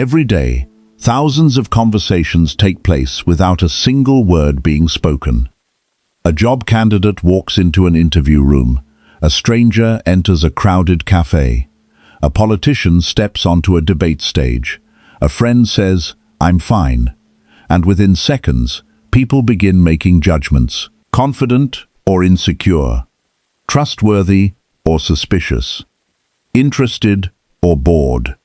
Every day, thousands of conversations take place without a single word being spoken. A job candidate walks into an interview room. A stranger enters a crowded cafe. A politician steps onto a debate stage. A friend says, "I'm fine." And within seconds, people begin making judgments, confident or insecure, trustworthy or suspicious, interested or bored,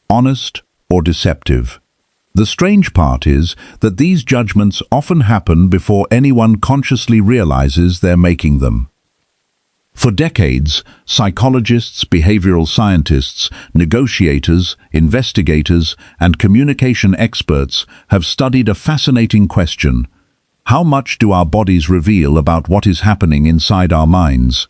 honest or deceptive. The strange part is that these judgments often happen before anyone consciously realizes they're making them. For decades, psychologists, behavioral scientists, negotiators, investigators, and communication experts have studied a fascinating question: how much do our bodies reveal about what is happening inside our minds?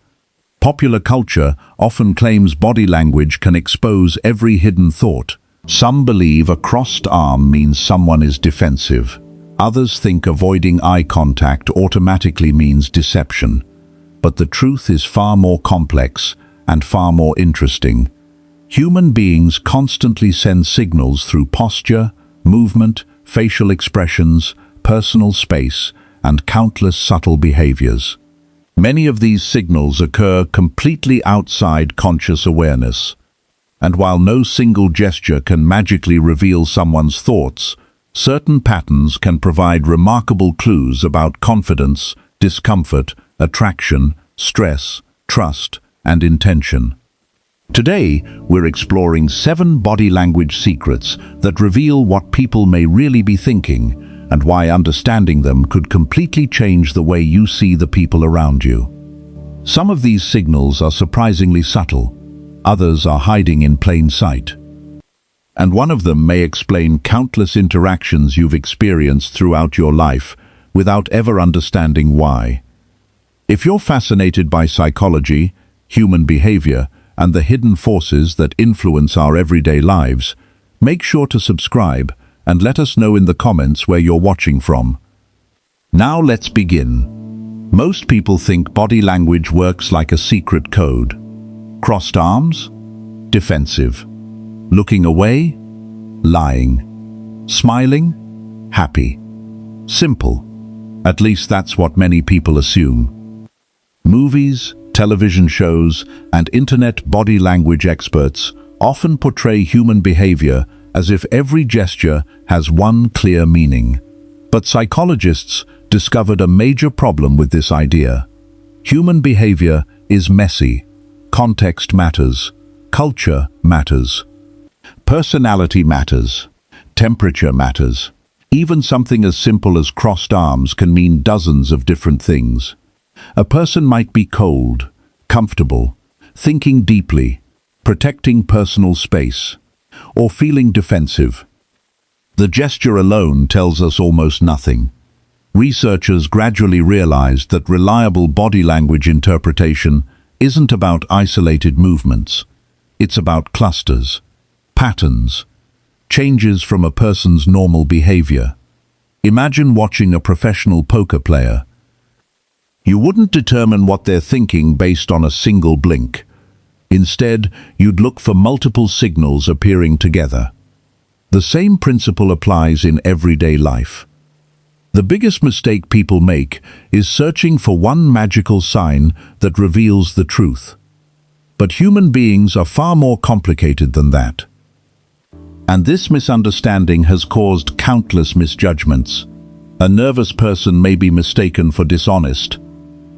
Popular culture often claims body language can expose every hidden thought. Some believe a crossed arm means someone is defensive. Others think avoiding eye contact automatically means deception. But the truth is far more complex and far more interesting. Human beings constantly send signals through posture, movement, facial expressions, personal space, and countless subtle behaviors. Many of these signals occur completely outside conscious awareness. And while no single gesture can magically reveal someone's thoughts, certain patterns can provide remarkable clues about confidence, discomfort, attraction, stress, trust, and intention. Today, we're exploring 7 body language secrets that reveal what people may really be thinking and why understanding them could completely change the way you see the people around you. Some of these signals are surprisingly subtle. Others are hiding in plain sight. And one of them may explain countless interactions you've experienced throughout your life without ever understanding why. If you're fascinated by psychology, human behavior, and the hidden forces that influence our everyday lives, make sure to subscribe and let us know in the comments where you're watching from. Now let's begin. Most people think body language works like a secret code. Crossed arms? Defensive. Looking away? Lying. Smiling? Happy. Simple. At least that's what many people assume. Movies, television shows, and internet body language experts often portray human behavior as if every gesture has one clear meaning. But psychologists discovered a major problem with this idea. Human behavior is messy. Context matters. Culture matters. Personality matters. Temperature matters. Even something as simple as crossed arms can mean dozens of different things. A person might be cold, comfortable, thinking deeply, protecting personal space, or feeling defensive. The gesture alone tells us almost nothing. Researchers gradually realized that reliable body language interpretation isn't about isolated movements. It's about clusters, patterns, changes from a person's normal behavior. Imagine watching a professional poker player. You wouldn't determine what they're thinking based on a single blink. Instead, you'd look for multiple signals appearing together. The same principle applies in everyday life. The biggest mistake people make is searching for one magical sign that reveals the truth. But human beings are far more complicated than that. And this misunderstanding has caused countless misjudgments. A nervous person may be mistaken for dishonest.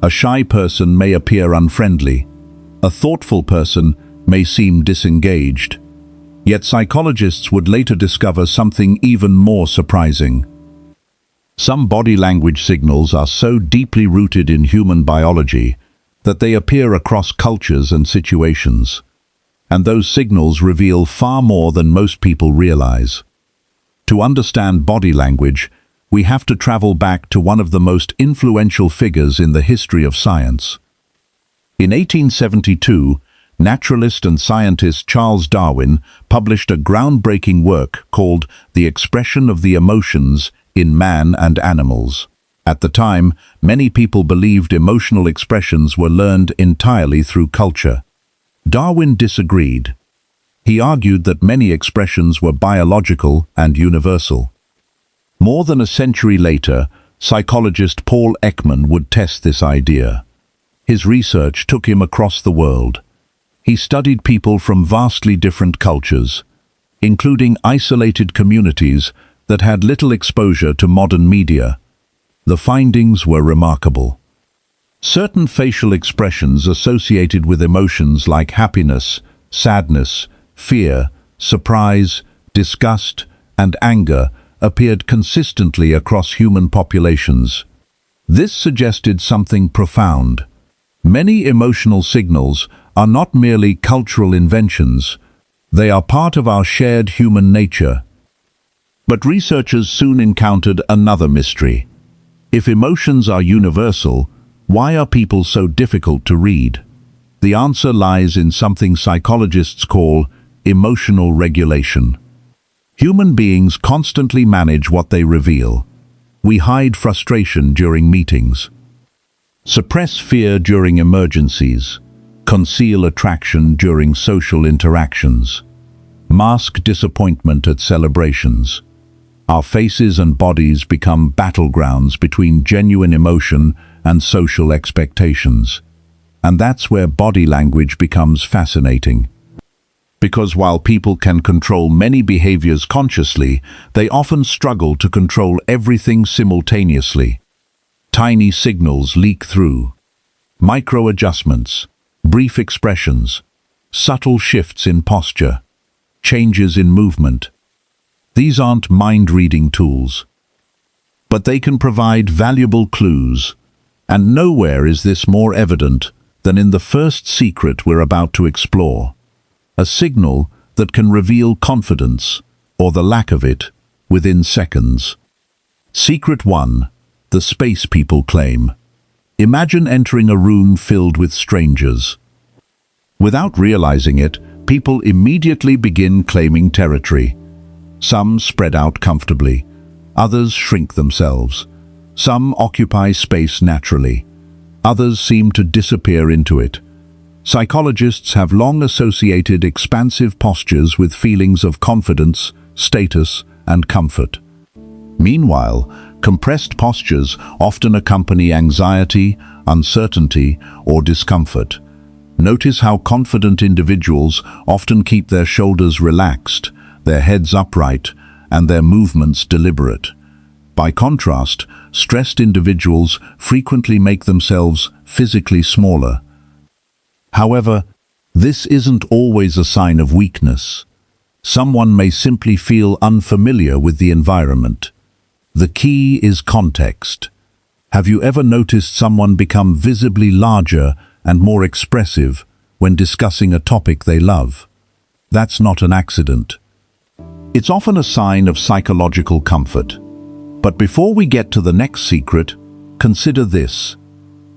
A shy person may appear unfriendly. A thoughtful person may seem disengaged. Yet psychologists would later discover something even more surprising. Some body language signals are so deeply rooted in human biology that they appear across cultures and situations. And those signals reveal far more than most people realize. To understand body language, we have to travel back to one of the most influential figures in the history of science. In 1872, naturalist and scientist Charles Darwin published a groundbreaking work called The Expression of the Emotions in Man and Animals. At the time, many people believed emotional expressions were learned entirely through culture. Darwin disagreed. He argued that many expressions were biological and universal. More than a century later, psychologist Paul Ekman would test this idea. His research took him across the world. He studied people from vastly different cultures, including isolated communities that had little exposure to modern media. The findings were remarkable. Certain facial expressions associated with emotions like happiness, sadness, fear, surprise, disgust, and anger appeared consistently across human populations. This suggested something profound. Many emotional signals are not merely cultural inventions, they are part of our shared human nature. But researchers soon encountered another mystery. If emotions are universal, why are people so difficult to read? The answer lies in something psychologists call emotional regulation. Human beings constantly manage what they reveal. We hide frustration during meetings, suppress fear during emergencies, conceal attraction during social interactions, mask disappointment at celebrations. Our faces and bodies become battlegrounds between genuine emotion and social expectations. And that's where body language becomes fascinating. Because while people can control many behaviors consciously, they often struggle to control everything simultaneously. Tiny signals leak through. Micro adjustments, brief expressions, subtle shifts in posture, changes in movement. These aren't mind-reading tools, but they can provide valuable clues, and nowhere is this more evident than in the first secret we're about to explore. A signal that can reveal confidence, or the lack of it, within seconds. Secret 1. The space people claim. Imagine entering a room filled with strangers. Without realizing it, people immediately begin claiming territory. Some spread out comfortably, others shrink themselves. Some occupy space naturally, others seem to disappear into it. Psychologists have long associated expansive postures with feelings of confidence, status, and comfort. Meanwhile, compressed postures often accompany anxiety, uncertainty, or discomfort. Notice how confident individuals often keep their shoulders relaxed, their heads upright, and their movements deliberate. By contrast, stressed individuals frequently make themselves physically smaller. However, this isn't always a sign of weakness. Someone may simply feel unfamiliar with the environment. The key is context. Have you ever noticed someone become visibly larger and more expressive when discussing a topic they love? That's not an accident. It's often a sign of psychological comfort. But before we get to the next secret, consider this.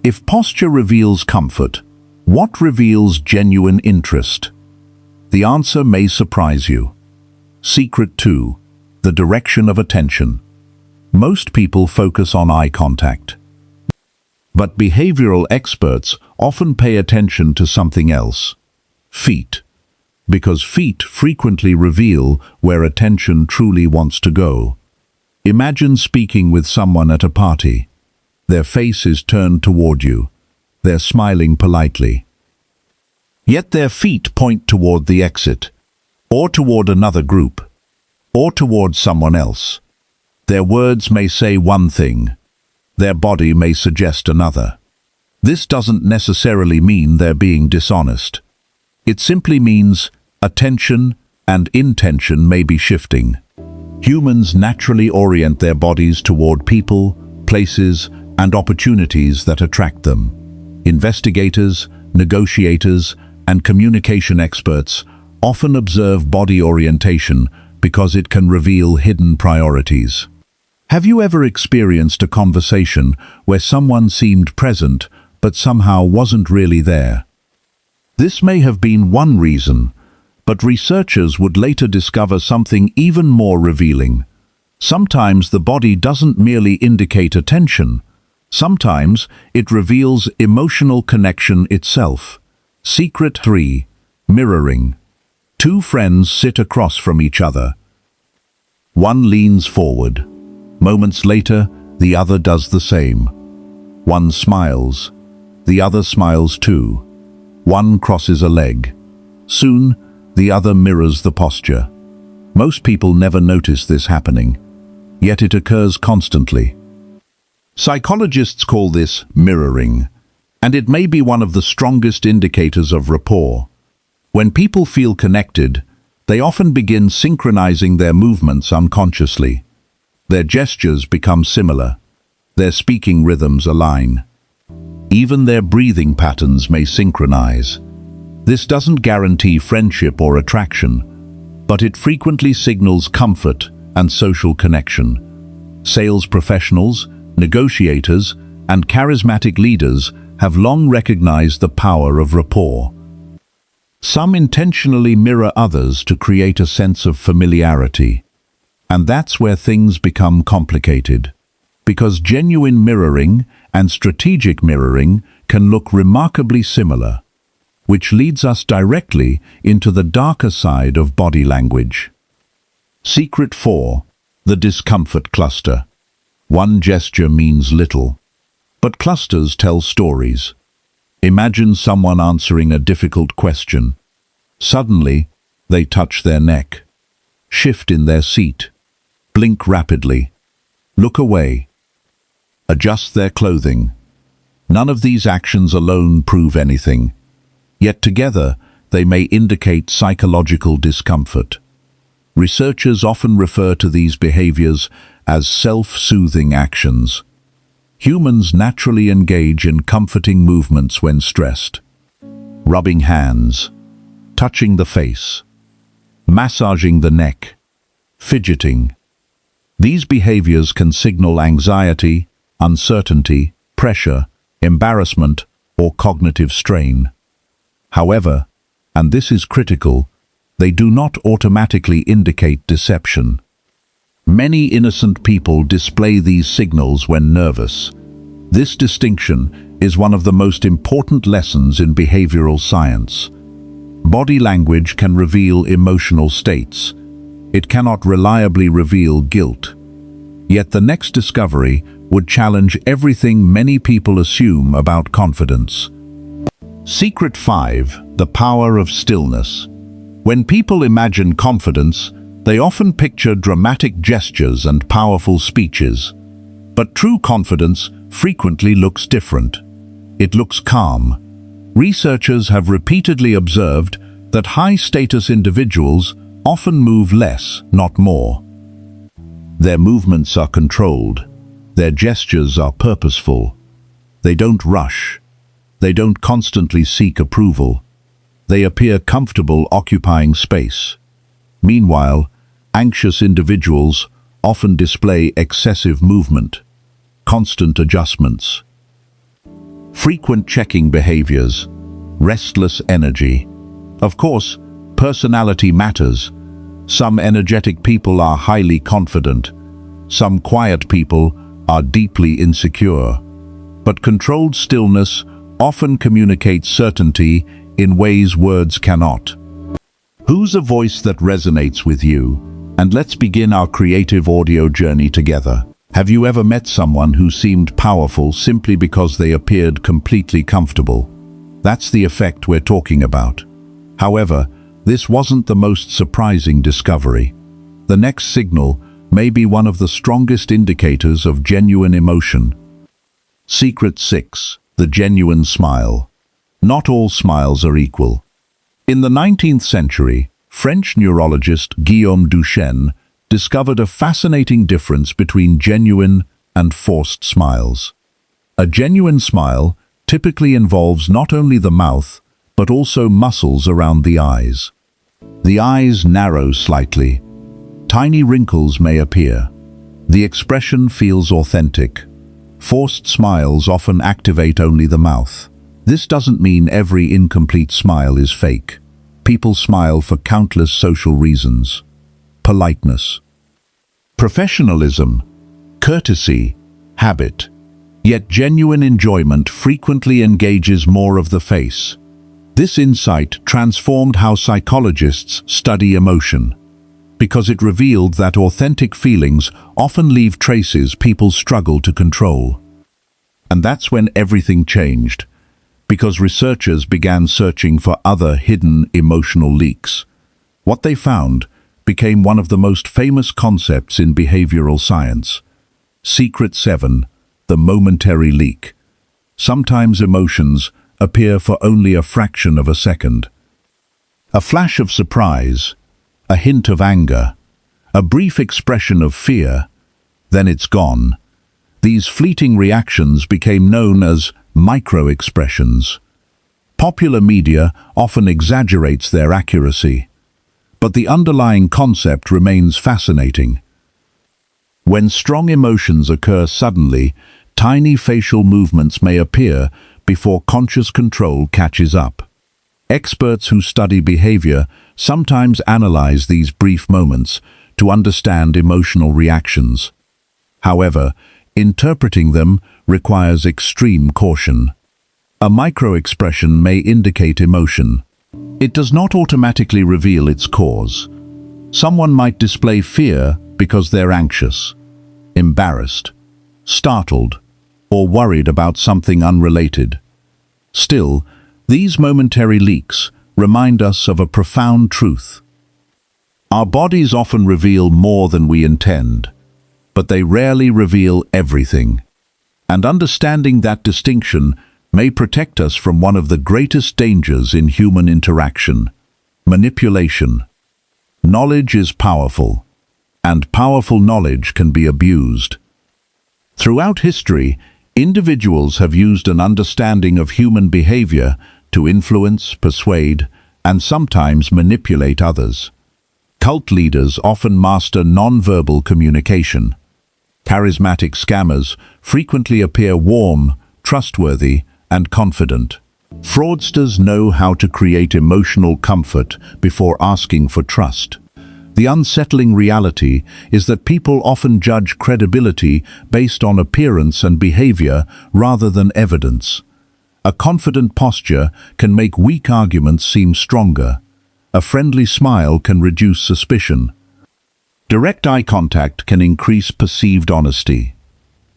If posture reveals comfort, what reveals genuine interest? The answer may surprise you. Secret 2. The direction of attention. Most people focus on eye contact. But behavioral experts often pay attention to something else. Feet. Because feet frequently reveal where attention truly wants to go. Imagine speaking with someone at a party. Their face is turned toward you. They're smiling politely. Yet their feet point toward the exit, or toward another group, or toward someone else. Their words may say one thing. Their body may suggest another. This doesn't necessarily mean they're being dishonest. It simply means attention and intention may be shifting. Humans naturally orient their bodies toward people, places, and opportunities that attract them. Investigators, negotiators, and communication experts often observe body orientation because it can reveal hidden priorities. Have you ever experienced a conversation where someone seemed present but somehow wasn't really there? This may have been one reason, but researchers would later discover something even more revealing. Sometimes the body doesn't merely indicate attention. Sometimes it reveals emotional connection itself. Secret 3. Mirroring. Two friends sit across from each other. One leans forward. Moments later, the other does the same. One smiles. The other smiles too. One crosses a leg. Soon, the other mirrors the posture. Most people never notice this happening, yet it occurs constantly. Psychologists call this mirroring, and it may be one of the strongest indicators of rapport. When people feel connected, they often begin synchronizing their movements unconsciously. Their gestures become similar. Their speaking rhythms align. Even their breathing patterns may synchronize. This doesn't guarantee friendship or attraction, but it frequently signals comfort and social connection. Sales professionals, negotiators, and charismatic leaders have long recognized the power of rapport. Some intentionally mirror others to create a sense of familiarity. And that's where things become complicated. Because genuine mirroring and strategic mirroring can look remarkably similar, which leads us directly into the darker side of body language. Secret 4. The discomfort cluster. One gesture means little, but clusters tell stories. Imagine someone answering a difficult question. Suddenly, they touch their neck, shift in their seat, blink rapidly, look away, adjust their clothing. None of these actions alone prove anything, yet together they may indicate psychological discomfort. Researchers often refer to these behaviors as self-soothing actions. Humans naturally engage in comforting movements when stressed. Rubbing hands, touching the face, massaging the neck, fidgeting. These behaviors can signal anxiety, uncertainty, pressure, embarrassment, or cognitive strain. However, and this is critical, they do not automatically indicate deception. Many innocent people display these signals when nervous. This distinction is one of the most important lessons in behavioral science. Body language can reveal emotional states. It cannot reliably reveal guilt. Yet the next discovery would challenge everything many people assume about confidence. Secret 5. The power of stillness. When people imagine confidence, they often picture dramatic gestures and powerful speeches. But true confidence frequently looks different. It looks calm. Researchers have repeatedly observed that high-status individuals often move less, not more. Their movements are controlled. Their gestures are purposeful. They don't rush. They don't constantly seek approval. They appear comfortable occupying space. Meanwhile, anxious individuals often display excessive movement, constant adjustments, frequent checking behaviors, restless energy. Of course, personality matters. Some energetic people are highly confident. Some quiet people are deeply insecure. But controlled stillness often communicates certainty in ways words cannot. Who's a voice that resonates with you? And let's begin our creative audio journey together. Have you ever met someone who seemed powerful simply because they appeared completely comfortable? That's the effect we're talking about. However, this wasn't the most surprising discovery. The next signal may be one of the strongest indicators of genuine emotion. Secret 6. The genuine smile. Not all smiles are equal. In the 19th century, French neurologist Guillaume Duchenne discovered a fascinating difference between genuine and forced smiles. A genuine smile typically involves not only the mouth, but also muscles around the eyes. The eyes narrow slightly. Tiny wrinkles may appear. The expression feels authentic. Forced smiles often activate only the mouth. This doesn't mean every incomplete smile is fake. People smile for countless social reasons. Politeness, professionalism, courtesy, habit. Yet genuine enjoyment frequently engages more of the face. This insight transformed how psychologists study emotion, because it revealed that authentic feelings often leave traces people struggle to control. And that's when everything changed, because researchers began searching for other hidden emotional leaks. What they found became one of the most famous concepts in behavioral science. Secret 7, the momentary leak. Sometimes emotions appear for only a fraction of a second. A flash of surprise, a hint of anger, a brief expression of fear, then it's gone. These fleeting reactions became known as micro-expressions. Popular media often exaggerates their accuracy, but the underlying concept remains fascinating. When strong emotions occur suddenly, tiny facial movements may appear before conscious control catches up. Experts who study behavior sometimes analyze these brief moments to understand emotional reactions. However, interpreting them requires extreme caution. A micro-expression may indicate emotion. It does not automatically reveal its cause. Someone might display fear because they're anxious, embarrassed, startled, or worried about something unrelated. Still, these momentary leaks remind us of a profound truth. Our bodies often reveal more than we intend, but they rarely reveal everything. And understanding that distinction may protect us from one of the greatest dangers in human interaction: manipulation. Knowledge is powerful, and powerful knowledge can be abused. Throughout history, individuals have used an understanding of human behavior to influence, persuade, and sometimes manipulate others. Cult leaders often master nonverbal communication. Charismatic scammers frequently appear warm, trustworthy, and confident. Fraudsters know how to create emotional comfort before asking for trust. The unsettling reality is that people often judge credibility based on appearance and behavior rather than evidence. A confident posture can make weak arguments seem stronger. A friendly smile can reduce suspicion. Direct eye contact can increase perceived honesty,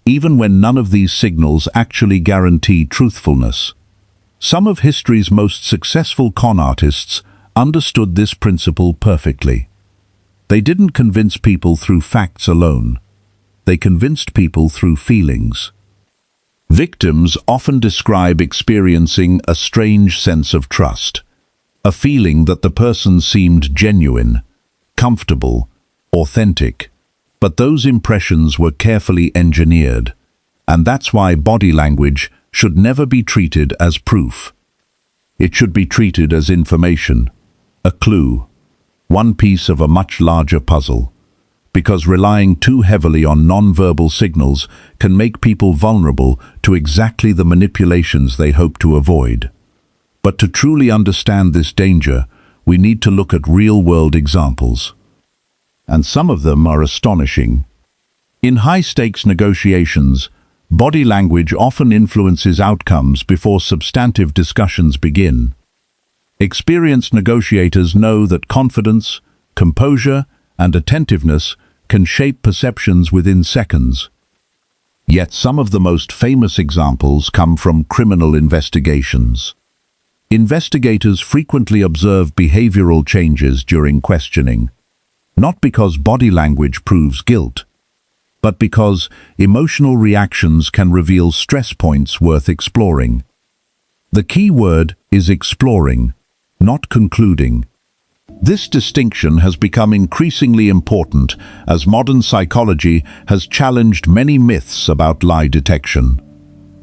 even when none of these signals actually guarantee truthfulness. Some of history's most successful con artists understood this principle perfectly. They didn't convince people through facts alone. They convinced people through feelings. Victims often describe experiencing a strange sense of trust, a feeling that the person seemed genuine, comfortable, authentic. But those impressions were carefully engineered, and that's why body language should never be treated as proof. It should be treated as information, a clue, one piece of a much larger puzzle, because relying too heavily on nonverbal signals can make people vulnerable to exactly the manipulations they hope to avoid. But to truly understand this danger, we need to look at real-world examples. And some of them are astonishing. In high-stakes negotiations, body language often influences outcomes before substantive discussions begin. Experienced negotiators know that confidence, composure, and attentiveness can shape perceptions within seconds. Yet some of the most famous examples come from criminal investigations. Investigators frequently observe behavioral changes during questioning, not because body language proves guilt, but because emotional reactions can reveal stress points worth exploring. The key word is exploring, not concluding. This distinction has become increasingly important as modern psychology has challenged many myths about lie detection.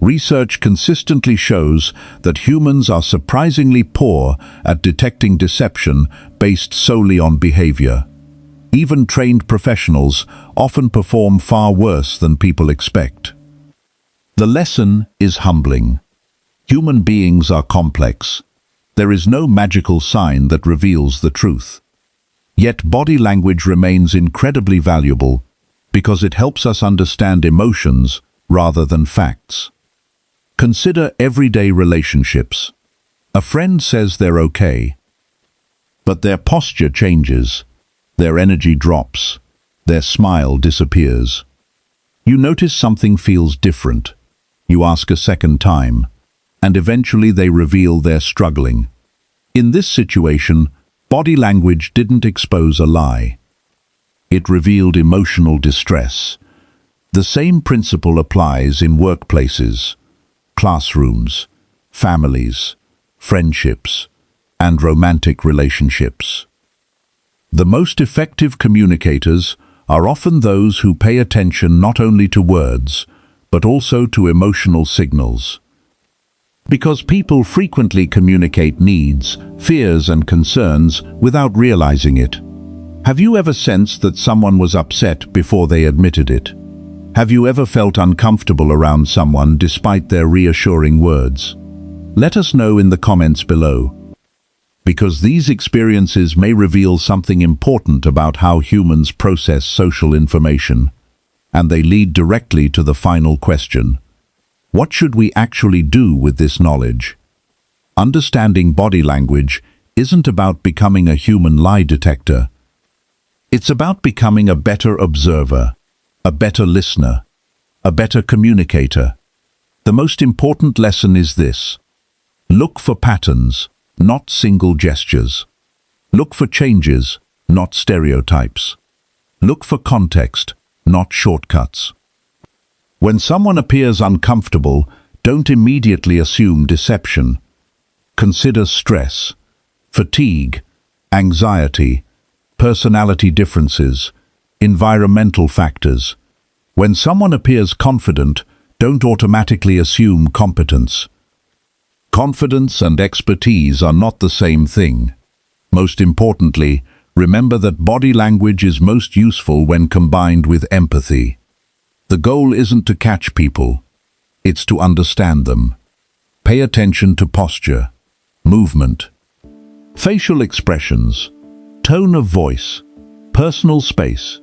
Research consistently shows that humans are surprisingly poor at detecting deception based solely on behavior. Even trained professionals often perform far worse than people expect. The lesson is humbling. Human beings are complex. There is no magical sign that reveals the truth. Yet body language remains incredibly valuable because it helps us understand emotions rather than facts. Consider everyday relationships. A friend says they're okay, but their posture changes, their energy drops, their smile disappears. You notice something feels different. You ask a second time, and eventually they reveal they're struggling. In this situation, body language didn't expose a lie. It revealed emotional distress. The same principle applies in workplaces, classrooms, families, friendships, and romantic relationships. The most effective communicators are often those who pay attention not only to words, but also to emotional signals. Because people frequently communicate needs, fears, and concerns without realizing it. Have you ever sensed that someone was upset before they admitted it? Have you ever felt uncomfortable around someone despite their reassuring words? Let us know in the comments below, because these experiences may reveal something important about how humans process social information, and they lead directly to the final question: what should we actually do with this knowledge? Understanding body language isn't about becoming a human lie detector. It's about becoming a better observer, a better listener, a better communicator. The most important lesson is this: look for patterns, not single gestures. Look for changes, not stereotypes. Look for context, not shortcuts. When someone appears uncomfortable, don't immediately assume deception. Consider stress, fatigue, anxiety, personality differences, environmental factors. When someone appears confident, don't automatically assume competence. Confidence and expertise are not the same thing. Most importantly, remember that body language is most useful when combined with empathy. The goal isn't to catch people, it's to understand them. Pay attention to posture, movement, facial expressions, tone of voice, personal space,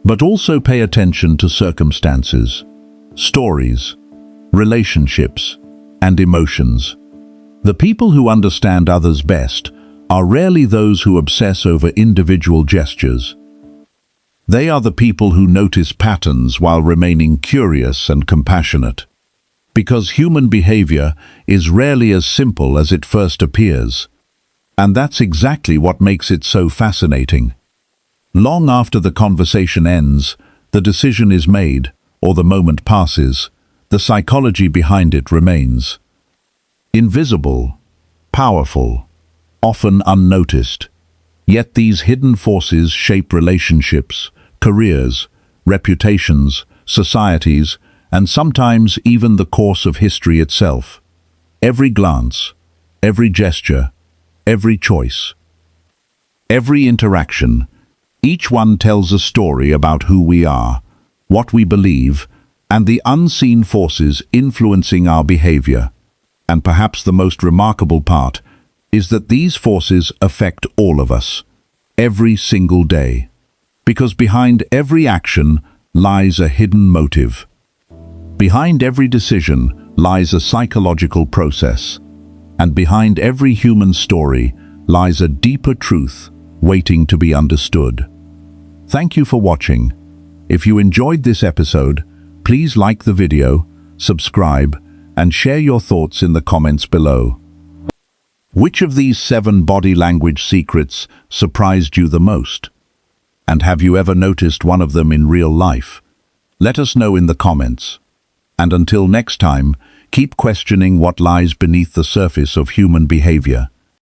but also pay attention to circumstances, stories, relationships, and emotions. The people who understand others best are rarely those who obsess over individual gestures. They are the people who notice patterns while remaining curious and compassionate. Because human behavior is rarely as simple as it first appears. And that's exactly what makes it so fascinating. Long after the conversation ends, the decision is made, or the moment passes, the psychology behind it remains. Invisible, powerful, often unnoticed. Yet these hidden forces shape relationships, careers, reputations, societies, and sometimes even the course of history itself. Every glance, every gesture, every choice, every interaction, each one tells a story about who we are, what we believe, and the unseen forces influencing our behavior. And perhaps the most remarkable part is that these forces affect all of us, every single day. Because behind every action lies a hidden motive. Behind every decision lies a psychological process. And behind every human story lies a deeper truth waiting to be understood. Thank you for watching. If you enjoyed this episode, please like the video, subscribe, and share your thoughts in the comments below. Which of these 7 body language secrets surprised you the most? And have you ever noticed one of them in real life? Let us know in the comments. And until next time, keep questioning what lies beneath the surface of human behavior.